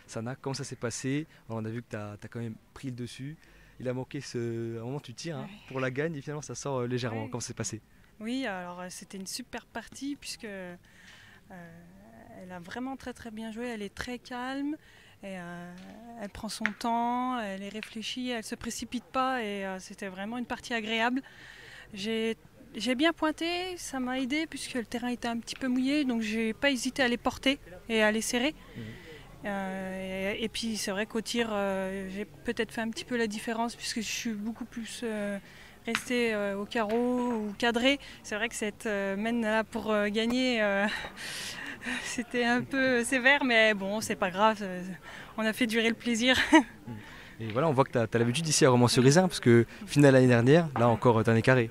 Sana, comment ça s'est passé? On a vu que tu as quand même pris le dessus. Il a manqué à un moment tu tires hein, pour la gagne et finalement ça sort légèrement. Ouais. Comment ça s'est passé? Oui, alors c'était une super partie puisque elle a vraiment très très bien joué. Elle est très calme et elle prend son temps, elle est réfléchie, elle se précipite pas et c'était vraiment une partie agréable. J'ai j'ai bien pointé, ça m'a aidé puisque le terrain était un petit peu mouillé, donc j'ai pas hésité à les porter et à les serrer. Mhm. Et puis c'est vrai qu'au tir, j'ai peut-être fait un petit peu la différence puisque je suis beaucoup plus restée au carreau ou cadré. C'est vrai que cette mène là pour gagner, c'était un peu sévère, mais bon, c'est pas grave. On a fait durer le plaisir. Et voilà, on voit que tu as l'habitude ici à Romans-sur-Isère parce que finale l'année dernière, là encore t'en es carré.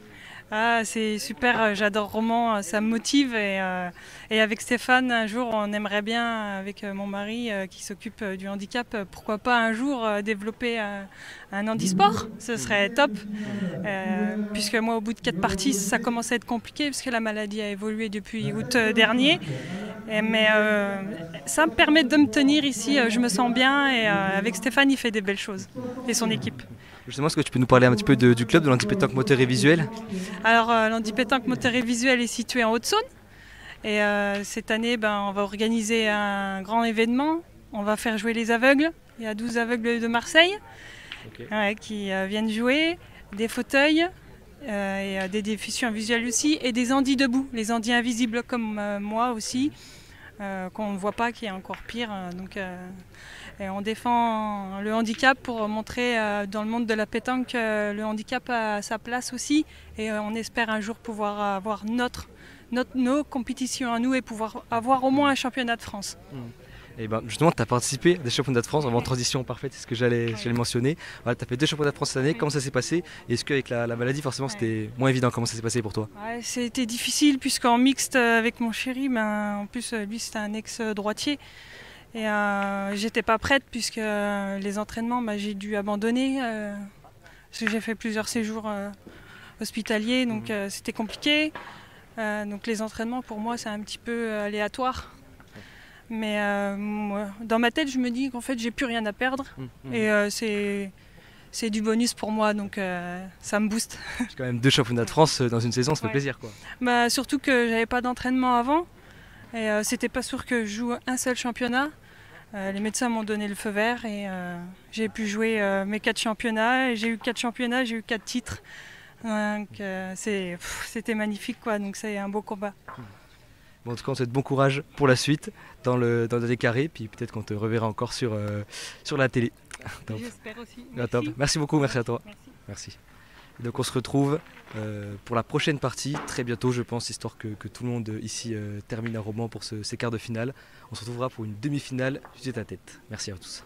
Ah, c'est super, j'adore Roman, ça me motive et avec Stéphane, un jour, on aimerait bien, avec mon mari qui s'occupe du handicap, pourquoi pas un jour développer un handisport, ce serait top. Puisque moi, au bout de 4 parties, ça commence à être compliqué puisque la maladie a évolué depuis août dernier. Mais ça me permet de me tenir ici, je me sens bien et avec Stéphane, il fait des belles choses et son équipe. Justement, est-ce que tu peux nous parler un petit peu du club, de l'handipétanque moteur et visuel? Alors, l'handipétanque moteur et visuel est situé en Haute-Saône. Et cette année, on va organiser un grand événement. On va faire jouer les aveugles. Il y a 12 aveugles de Marseille Ok. qui viennent jouer, des fauteuils, et des déficients visuels aussi, et des handis debout, les handis invisibles comme moi aussi, qu'on ne voit pas, qui est encore pire. Et on défend le handicap pour montrer dans le monde de la pétanque que le handicap a sa place aussi. Et on espère un jour pouvoir avoir nos compétitions à nous et pouvoir avoir au moins un championnat de France. Et ben justement, tu as participé à des championnats de France, vraiment en transition parfaite, c'est ce que j'allais mentionner. Voilà, tu as fait 2 championnats de France cette année, comment ça s'est passé? Est-ce qu'avec la maladie, forcément, c'était moins évident? Comment ça s'est passé pour toi? Ouais, c'était difficile puisqu'en mixte avec mon chéri, en plus lui c'était un ex-droitier. Et j'étais pas prête puisque les entraînements, j'ai dû abandonner parce que j'ai fait plusieurs séjours hospitaliers, donc c'était compliqué. Donc les entraînements pour moi c'est un petit peu aléatoire. Mais moi, dans ma tête je me dis qu'en fait j'ai plus rien à perdre et c'est du bonus pour moi, donc ça me booste. C'est quand même 2 championnats de France dans une saison, ça fait Ouais. plaisir quoi. Surtout que j'avais pas d'entraînement avant et c'était pas sûr que je joue un seul championnat. Les médecins m'ont donné le feu vert et j'ai pu jouer mes 4 championnats. Et j'ai eu 4 championnats, j'ai eu 4 titres. Donc c'était magnifique quoi, donc c'est un beau combat. Bon, en tout cas, on te souhaite bon courage pour la suite dans les carrés, puis peut-être qu'on te reverra encore sur la télé. Top. J'espère aussi. Ah, top. Merci beaucoup, merci à toi. Merci. Merci. Et donc on se retrouve pour la prochaine partie, très bientôt je pense, histoire que tout le monde ici termine un roman pour ces quarts de finale. On se retrouvera pour une demi-finale du tête-à-tête. Merci à tous.